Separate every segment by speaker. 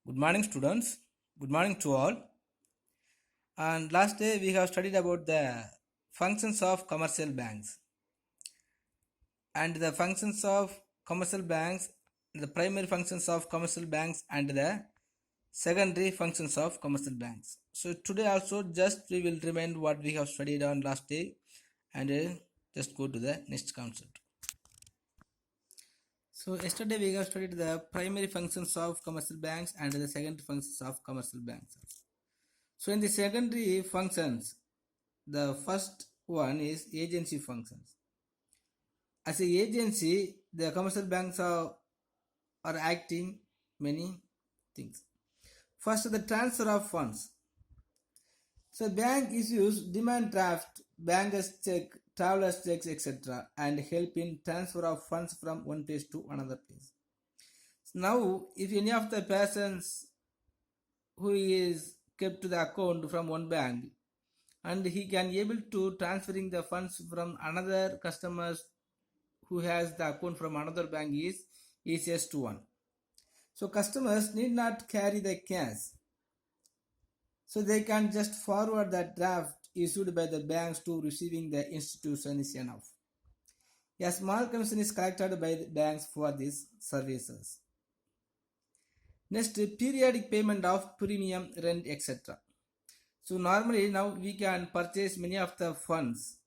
Speaker 1: Good morning, students. Good morning to all. And last day we have studied about the functions of commercial banks and the functions of commercial banks, the primary functions of commercial banks, and the secondary functions of commercial banks. So today also just we will remind what we have studied on last day and just go to the next concept. So yesterday we have studied the primary functions of commercial banks and the secondary functions of commercial banks. So in the secondary functions, the first one is agency functions. As a agency, the commercial banks are acting many things. First, the transfer of funds. So bank issues demand draft, bankers check, travelers checks, etc., and help in transfer of funds from one place to another place. Now, if any of the persons who is kept to the account from one bank and he can able to transferring the funds from another customers who has the account from another bank is easiest one. So customers need not carry the cash, so they can just forward that draft issued by the banks to receiving the institution is enough. A small commission is collected by the banks for these services. Next, periodic payment of premium, rent, etc. So normally now we can purchase many of the funds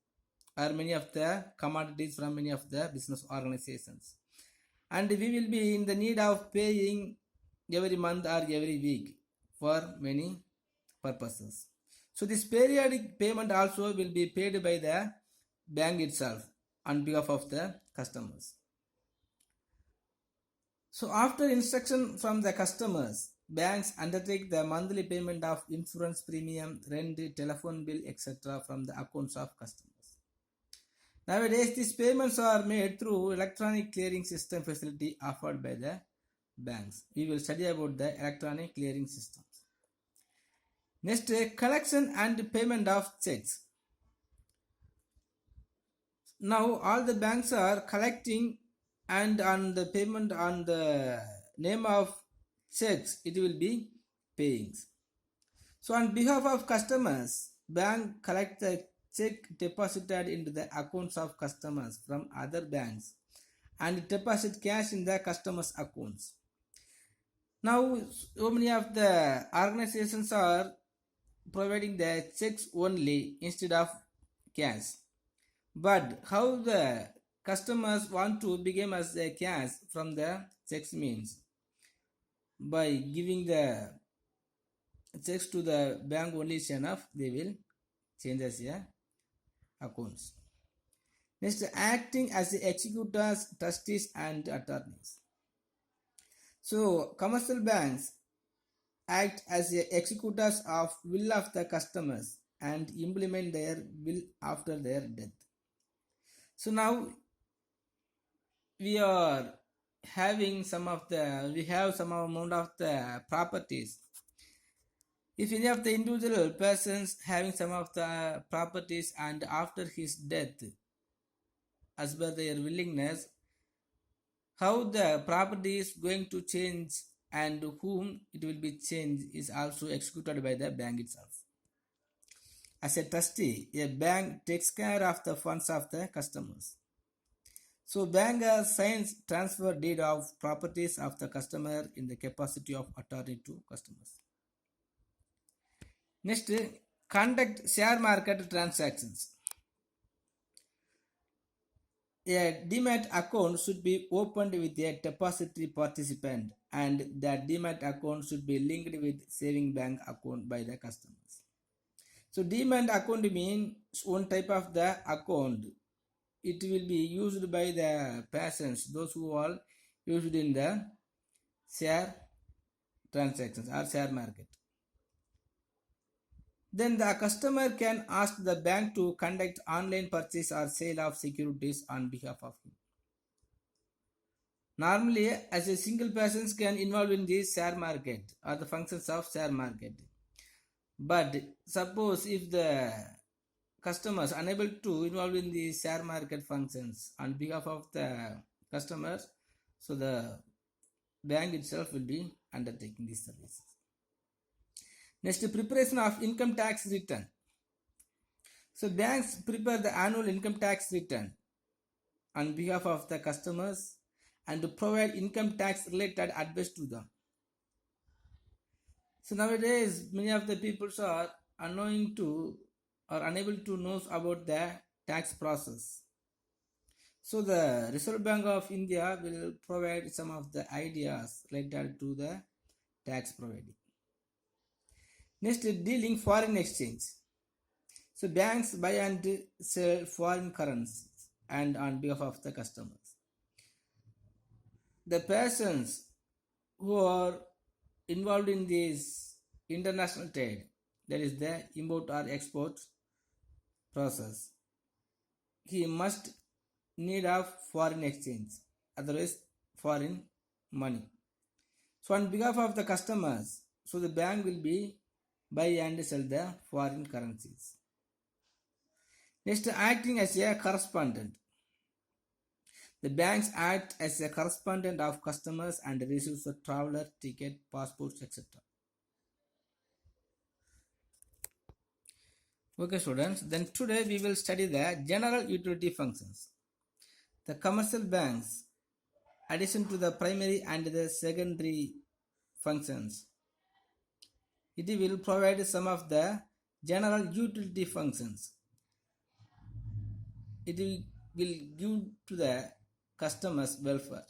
Speaker 1: or many of the commodities from many of the business organizations, and we will be in the need of paying every month or every week for many purposes. So this periodic payment also will be paid by the bank itself on behalf of the customers. So after instruction from the customers, banks undertake the monthly payment of insurance premium, rent, telephone bill, etc. from the accounts of customers. Nowadays, these payments are made through electronic clearing system facility offered by the banks. We will study about the electronic clearing systems. Next, collection and payment of checks. Now, all the banks are collecting, and on the payment on the name of checks, it will be paying. So, on behalf of customers, bank collect the check deposited into the accounts of customers from other banks and deposit cash in the customers' accounts. Now, so many of the organizations are providing the checks only instead of cash. But how the customers want to become as the cash from the checks means by giving the checks to the bank only is enough, they will change as a accounts. Next, acting as the executors, trustees, and attorneys. So commercial banks act as the executors of will of the customers and implement their will after their death. So now we are having some of the we have some amount of the properties. If any of the individual persons having some of the properties and after his death, as per their willingness, how the property is going to change and whom it will be changed is also executed by the bank itself. As a trustee, a bank takes care of the funds of the customers. So bank signs transfer deed of properties of the customer in the capacity of attorney to customers. Next, conduct share market transactions. A demat account should be opened with a depository participant, and that demat account should be linked with saving bank account by the customers. So demat account means one type of the account. It will be used by the persons, those who are used in the share transactions or share market. Then the customer can ask the bank to conduct online purchase or sale of securities on behalf of him. Normally, as a single person can involve in the share market or the functions of share market. But suppose if the customers unable to involve in the share market functions on behalf of the customers, so the bank itself will be undertaking these services. Next, preparation of income tax return. So banks prepare the annual income tax return on behalf of the customers and to provide income tax related advice to them. So nowadays, many of the people are unknowing to or unable to know about the tax process. So the Reserve Bank of India will provide some of the ideas related to the tax providing. Next, dealing foreign exchange. So banks buy and sell foreign currencies and on behalf of the customers. The persons who are involved in this international trade, that is the import or export process, he must need of foreign exchange, otherwise foreign money. So on behalf of the customers, so the bank will be buy and sell the foreign currencies. Next, acting as a correspondent. The banks act as a correspondent of customers and receives the traveler ticket, passports, etc. Okay students, then today we will study the general utility functions. The commercial banks, addition to the primary and the secondary functions, it will provide some of the general utility functions. It will give to the customers welfare.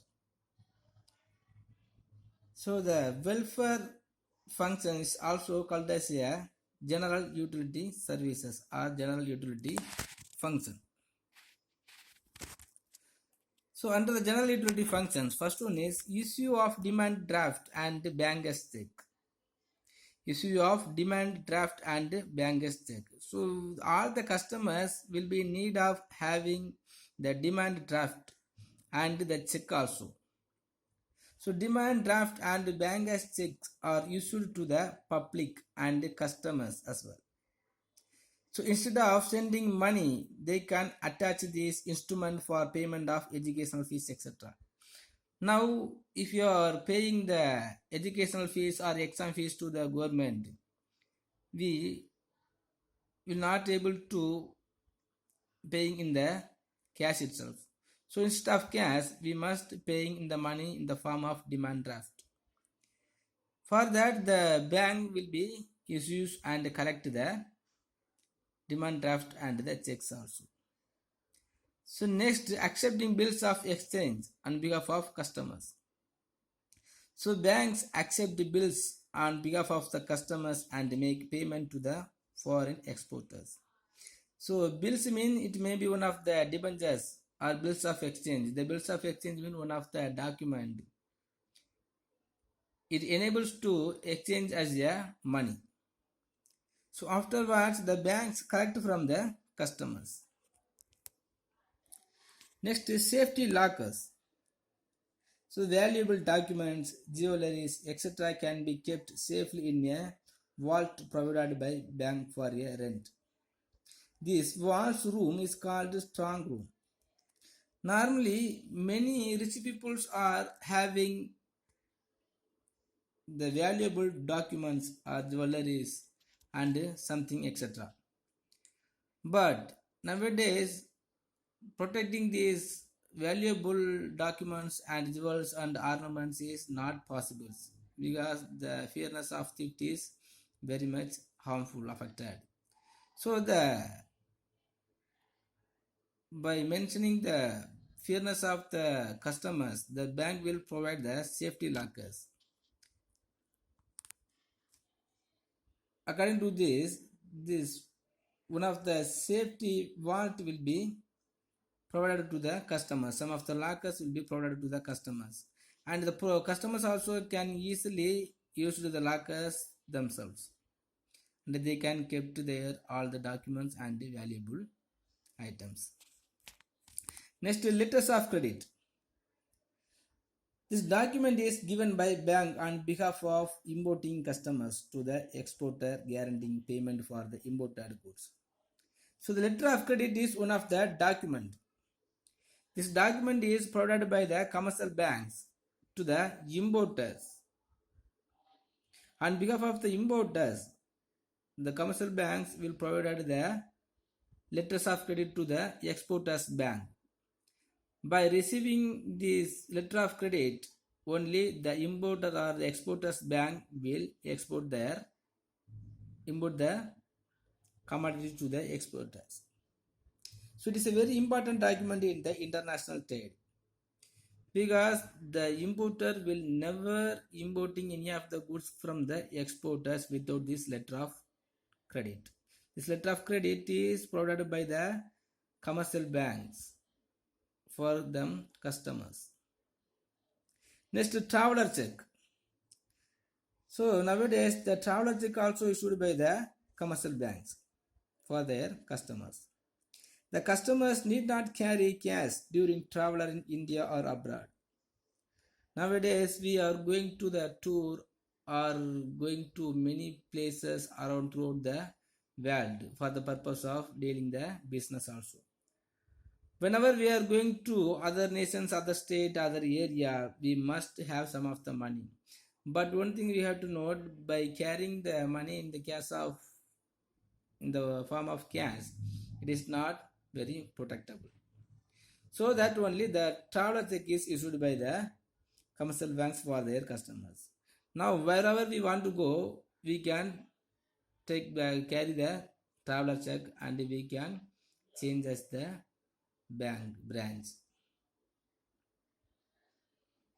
Speaker 1: So the welfare function is also called as a general utility services or general utility function. So under the general utility functions, first one is issue of demand draft and bankers check. Issue of demand draft and bankers check. So all the customers will be in need of having the demand draft and the check also. So demand draft and bankers checks are issued to the public and the customers as well. So instead of sending money, they can attach this instrument for payment of educational fees, etc. Now, if you are paying the educational fees or exam fees to the government, we will not able to paying in the cash itself. So instead of cash, we must paying in the money in the form of demand draft. For that, the bank will be issues and collect the demand draft and the checks also. So next, accepting bills of exchange on behalf of customers. So banks accept the bills on behalf of the customers and make payment to the foreign exporters. So bills mean it may be one of the debentures or bills of exchange. The bills of exchange mean one of the document. It enables to exchange as a money. So afterwards, the banks collect from the customers. Next is safety lockers. So valuable documents, jewelries, etc. can be kept safely in a vault provided by bank for a rent. This vault room is called strong room. Normally, many rich people are having the valuable documents or jewelries and something etc. But nowadays, protecting these valuable documents and jewels and ornaments is not possible because the fearness of theft is very much harmful affected. So by mentioning the fairness of the customers, the bank will provide the safety lockers. According to this one of the safety vault will be provided to the customers. Some of the lockers will be provided to the customers, and the customers also can easily use the lockers themselves, and they can keep their all the documents and the valuable items. Next, letters of credit. This document is given by bank on behalf of importing customers to the exporter guaranteeing payment for the imported goods. So the letter of credit is one of the document. This document is provided by the commercial banks to the importers. On behalf of the importers, the commercial banks will provide the letters of credit to the exporters bank. By receiving this letter of credit, only the importer or the exporters bank will import the commodity to the exporters. So it is a very important document in the international trade, because the importer will never importing any of the goods from the exporters without this letter of credit. This letter of credit is provided by the commercial banks for them customers. Next, traveler check. So nowadays the traveler check also issued by the commercial banks for their customers. The customers need not carry cash during travel in India or abroad. Nowadays we are going to the tour or going to many places around throughout the world for the purpose of dealing the business also. Whenever we are going to other nations, other state, other area, we must have some of the money. But one thing we have to note, by carrying the money in the form of cash, it is not very protectable. So that only the traveler check is issued by the commercial banks for their customers. Now wherever we want to go, we can carry the traveler check and we can change as the bank branch.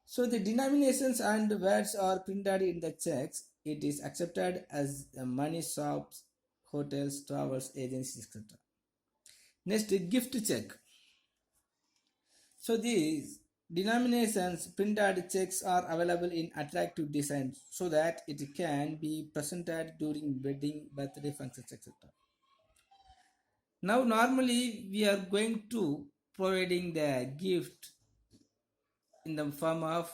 Speaker 1: So the denominations and words are printed in the checks. It is accepted as money shops, hotels, travels, agencies, etc. Next, gift check. So these denominations printed checks are available in attractive designs so that it can be presented during wedding, birthday functions, etc. Now normally we are going to providing the gift in the form of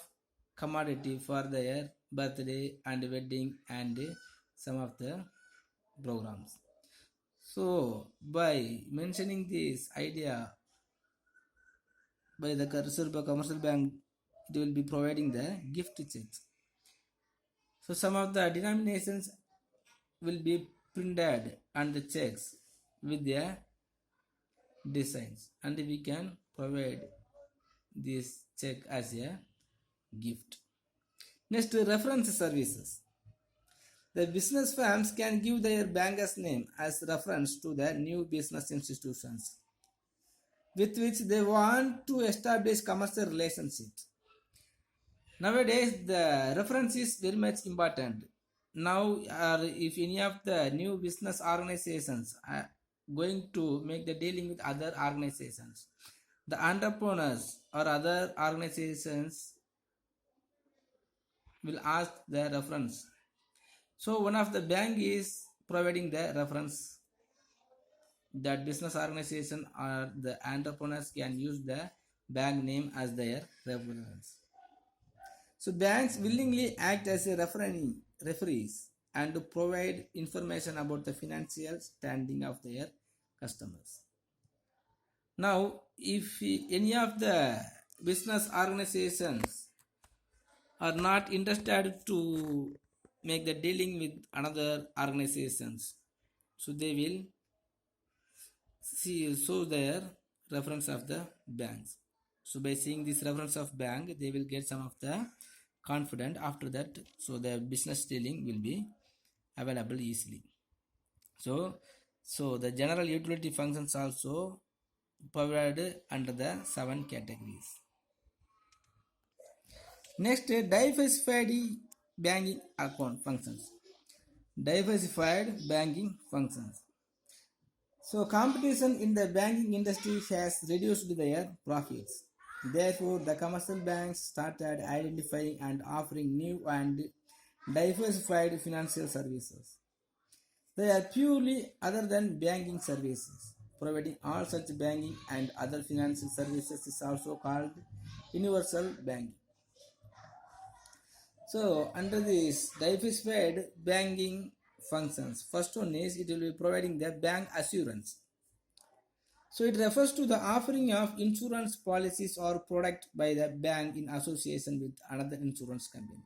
Speaker 1: commodity for their birthday and wedding and some of the programs. So by mentioning this idea by the commercial bank, it will be providing the gift checks. So some of the denominations will be printed on the checks with their designs, and we can provide this check as a gift. Next, reference services. The business firms can give their banker's name as reference to the new business institutions with which they want to establish commercial relationships. Nowadays, the reference is very much important. Now, if any of the new business organizations are going to make the dealing with other organizations, the entrepreneurs or other organizations will ask the reference. So one of the bank is providing the reference that business organization or the entrepreneurs can use the bank name as their reference. So banks willingly act as a referees and to provide information about the financial standing of their customers. Now, if any of the business organizations are not interested to make the dealing with another organizations, so they will show their reference of the banks. So by seeing this reference of bank, they will get some of the confident after that, so the business dealing will be available easily. So the general utility functions also provided under the 7 categories. Next, diversified banking account functions. Diversified banking functions. So competition in the banking industry has reduced their profits. Therefore, the commercial banks started identifying and offering new and diversified financial services. They are purely other than banking services. Providing all such banking and other financial services is also called universal banking. So under this diversified banking functions, first one is it will be providing the bank assurance. So it refers to the offering of insurance policies or product by the bank in association with another insurance company.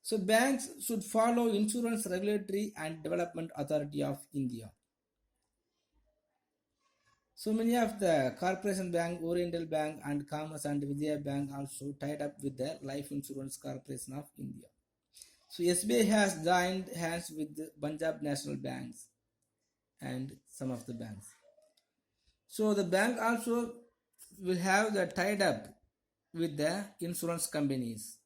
Speaker 1: So banks should follow Insurance Regulatory and Development Authority of India. So many of the Corporation Bank, Oriental Bank and Commerce and Vidya Bank also tied up with the Life Insurance Corporation of India. So SBI has joined hands with the Punjab National Banks and some of the banks. So the bank also will have the tied up with the insurance companies,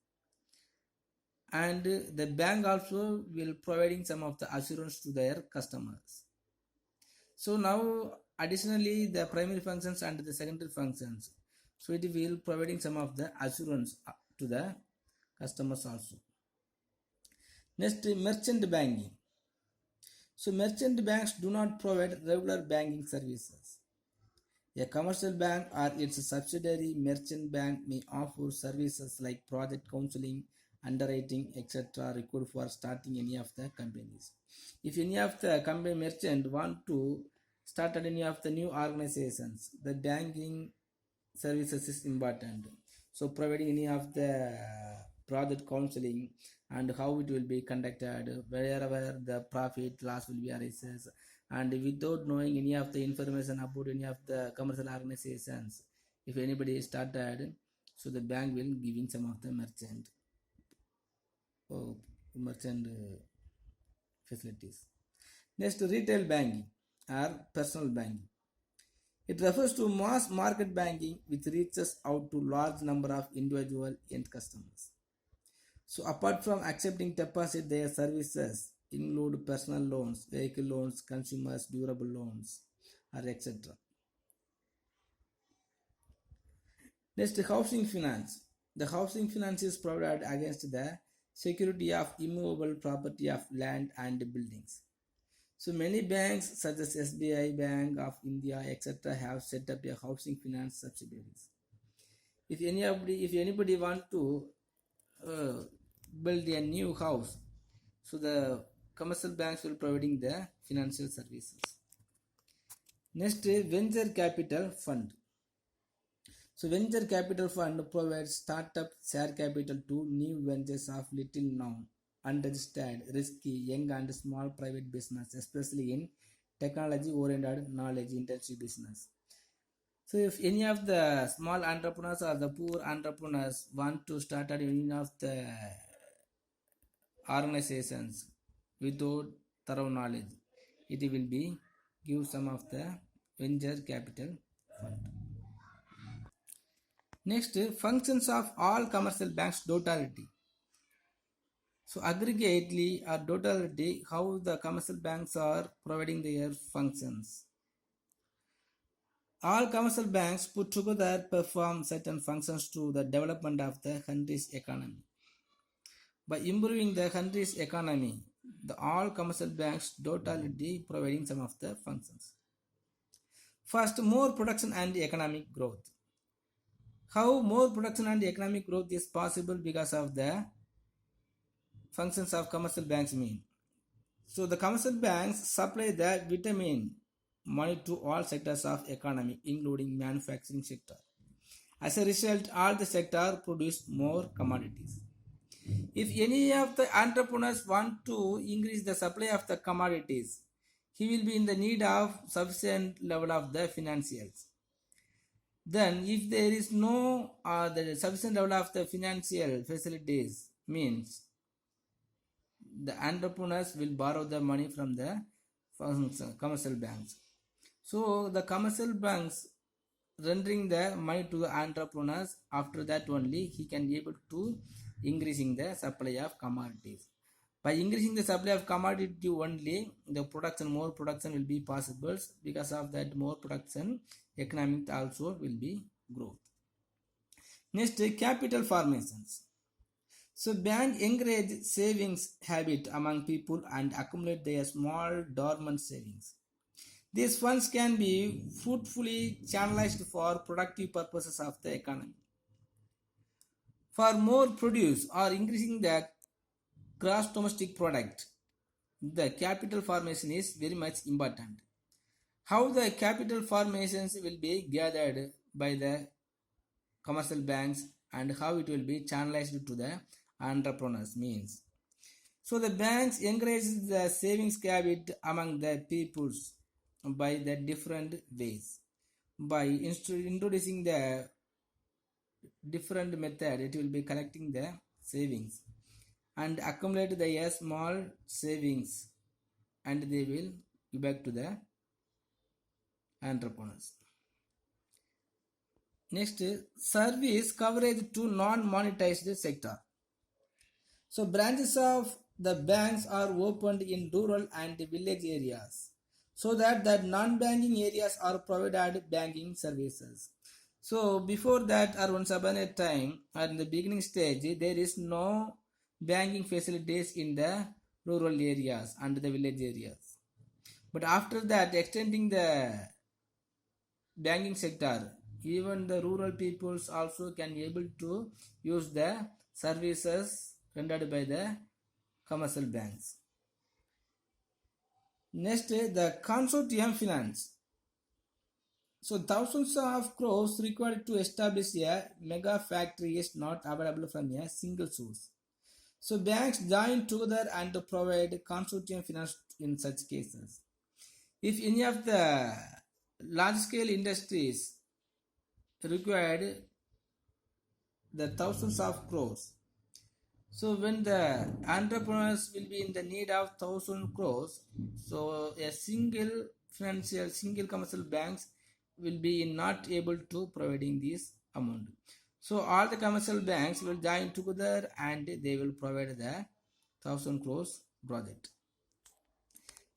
Speaker 1: and the bank also will providing some of the assurance to their customers. So now additionally the primary functions and the secondary functions, so it will providing some of the assurance to the customers also. Next, merchant banking. So merchant banks do not provide regular banking services. A commercial bank or its subsidiary merchant bank may offer services like project counseling, underwriting, etc. required for starting any of the companies. If any of the company merchant want to start at any of the new organizations, the banking services is important. So providing any of the project counseling and how it will be conducted, wherever the profit loss will be arises, and without knowing any of the information about any of the commercial organizations, if anybody started, so the bank will giving some of the merchant facilities. Next, retail banking or personal banking. It refers to mass market banking which reaches out to large number of individual end customers. So apart from accepting deposit, their services include personal loans, vehicle loans, consumers durable loans, or etc. Next, housing finance. The housing finance is provided against the security of immovable property of land and buildings. So many banks such as SBI, Bank of India, etc. have set up a housing finance subsidiaries. If anybody want to uh, build a new house, so the commercial banks will providing the financial services. Next, venture capital fund. So venture capital fund provides startup share capital to new ventures of little known, unregistered, risky, young and small private business, especially in technology oriented knowledge intensive business. So if any of the small entrepreneurs or the poor entrepreneurs want to start at any of the organizations without thorough knowledge, it will be give some of the venture capital fund. Next, functions of all commercial banks totality. So aggregately or totality, how the commercial banks are providing their functions. All commercial banks put together perform certain functions to the development of the country's economy. By improving the country's economy, the all commercial banks totality providing some of the functions. First, more production and economic growth. How more production and economic growth is possible because of the functions of commercial banks mean. So the commercial banks supply the vitamin money to all sectors of economy, including manufacturing sector. As a result, all the sector produce more commodities. If any of the entrepreneurs want to increase the supply of the commodities, he will be in the need of sufficient level of the financials. Then, if there is no the sufficient level of the financial facilities, means the entrepreneurs will borrow the money from the commercial banks. So the commercial banks rendering the money to the entrepreneurs. After that only he can be able to increasing the supply of commodities. By increasing the supply of commodity only, the production, more production will be possible. Because of that, more production, economic also will be growth. Next, capital formations. So bank encourage savings habit among people and accumulate their small dormant savings. These funds can be fruitfully channelized for productive purposes of the economy. For more produce or increasing the gross domestic product, the capital formation is very much important. how the capital formations will be gathered by the commercial banks and how it will be channelized to the entrepreneurs means. So the banks encourage the savings habit among the peoples by the different ways. By introducing the different method, it will be collecting the savings and accumulate the small savings and they will give back to the entrepreneurs. Next, service coverage to non-monetized sector. So branches of the banks are opened in rural and village areas so that the non-banking areas are provided banking services. So before that or once upon a time or in the beginning stage there is no banking facilities in the rural areas and the village areas. But after that extending the banking sector, even the rural peoples also can be able to use the services rendered by the commercial banks. Next, the consortium finance. So thousands of crores required to establish a mega factory is not available from a single source. So banks join together and provide consortium finance in such cases. If any of the large scale industries required the thousands of crores, so when the entrepreneurs will be in the need of 1,000 crores, so a single commercial banks will be not able to providing this amount. So all the commercial banks will join together and they will provide the 1,000 crores project.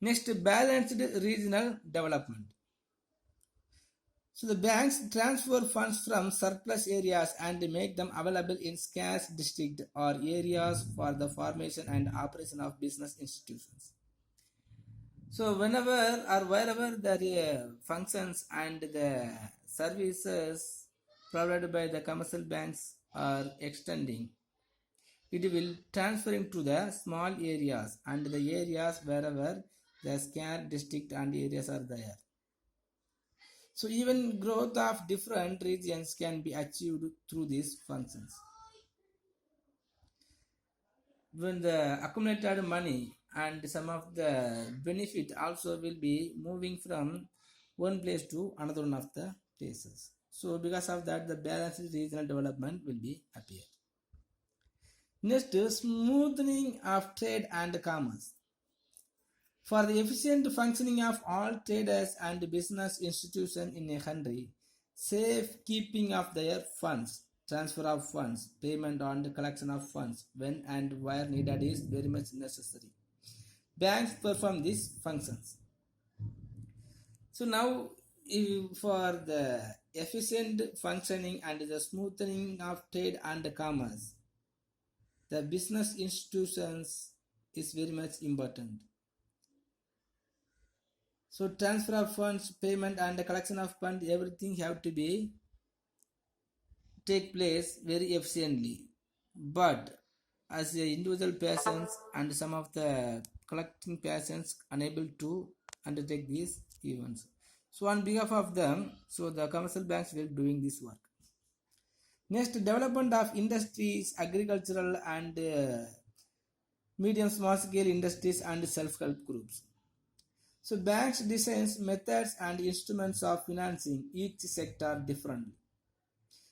Speaker 1: Next, balanced regional development. So the banks transfer funds from surplus areas and make them available in scarce districts or areas for the formation and operation of business institutions. So whenever or wherever the functions and the services provided by the commercial banks are extending, it will transferring to the small areas and the areas wherever the scarce district and areas are there. So even growth of different regions can be achieved through these functions. When the accumulated money and some of the benefit also will be moving from one place to another one of the places. So because of that, the balanced regional development will be appear. Next, smoothing of trade and commerce. For the efficient functioning of all traders and business institutions in a country, safe keeping of their funds, transfer of funds, payment and collection of funds when and where needed is very much necessary. Banks perform these functions. So now for the efficient functioning and the smoothing of trade and commerce, the business institutions is very much important. So transfer of funds, payment and the collection of funds, everything have to be take place very efficiently. But as the individual persons and some of the collecting persons unable to undertake these events. So on behalf of them, so the commercial banks will doing this work. Next, development of industries, agricultural and medium small scale industries and self-help groups. So banks designs methods and instruments of financing each sector differently.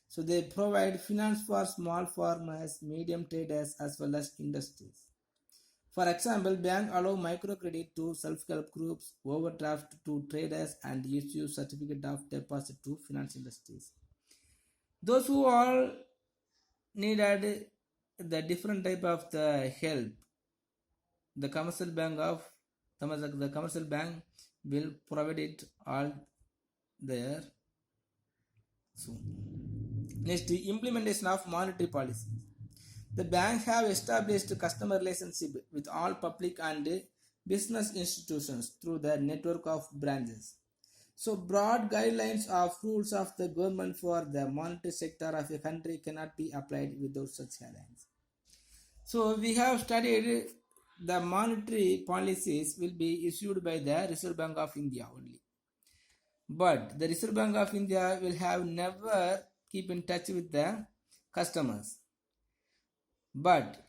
Speaker 1: So they provide finance for small farmers, medium traders as well as industries. For example, banks allow microcredit to self-help groups, overdraft to traders and issue certificate of deposit to finance industries. Those who all needed the different type of the help, the commercial bank will provide it all there soon. Next, implementation of monetary policy. The banks have established customer relationship with all public and business institutions through their network of branches. So broad guidelines of rules of the government for the monetary sector of a country cannot be applied without such guidelines. So we have studied the monetary policies will be issued by the Reserve Bank of India only. but the Reserve Bank of India will have never keep in touch with the customers. But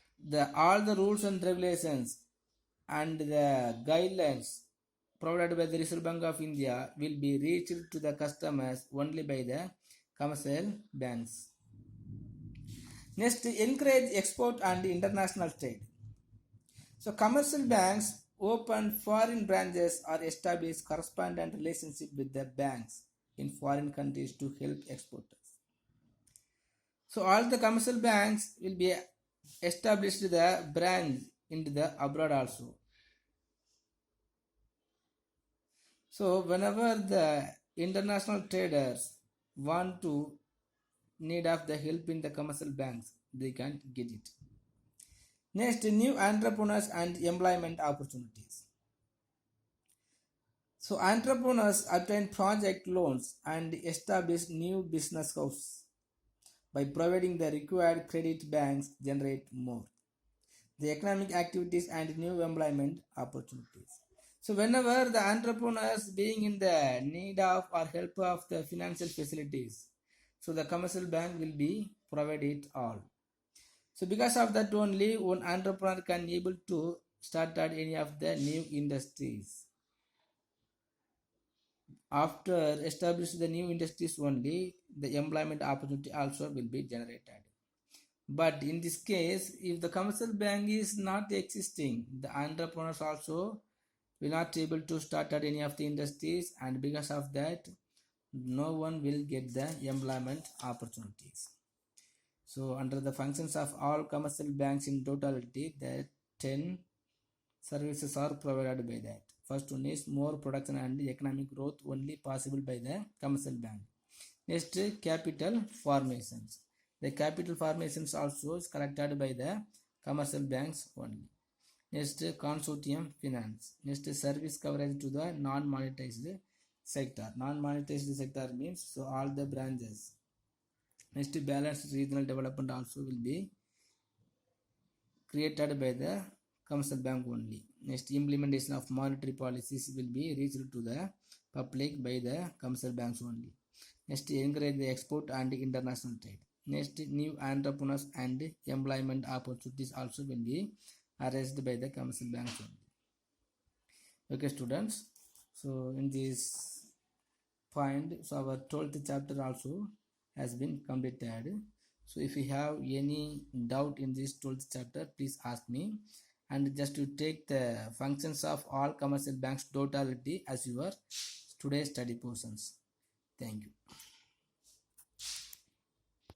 Speaker 1: all the rules and regulations and the guidelines provided by the Reserve Bank of India will be reached to the customers only by the commercial banks. Next, encourage export and international trade. So commercial banks open foreign branches or establish correspondent relationship with the banks in foreign countries to help exporters. So all the commercial banks will be established the branch into the abroad also. So whenever the international traders want to need of the help in the commercial banks, they can get it. Next, new entrepreneurs and employment opportunities. So entrepreneurs obtain project loans and establish new business houses. By providing the required credit, banks generate more the economic activities and new employment opportunities. So whenever the entrepreneurs being in the need of or help of the financial facilities, so the commercial bank will be provide it all. So because of that only one entrepreneur can able to start at any of the new industries. After establish the new industries only, the employment opportunity also will be generated. But in this case, if the commercial bank is not existing, the entrepreneurs also will not able to start at any of the industries, and because of that, no one will get the employment opportunities. So under the functions of all commercial banks in totality, the 10 services are provided by that. First one is more production and economic growth only possible by the commercial bank. Next, capital formations. The capital formations also is collected by the commercial banks only. Next, consortium finance. Next, service coverage to the non-monetized sector. Non-monetized sector means so all the branches. Next, balanced regional development also will be created by the commercial bank only. Next, implementation of monetary policies will be reached to the public by the commercial banks only. Next, encourage the export and international trade. Next, new entrepreneurs and employment opportunities also will be arranged by the commercial banks only. Okay, students. So in this point, so our 12th chapter also has been completed. So if you have any doubt in this 12th chapter, please ask me. And just to take the functions of all commercial banks totality as your today's study portions. Thank you.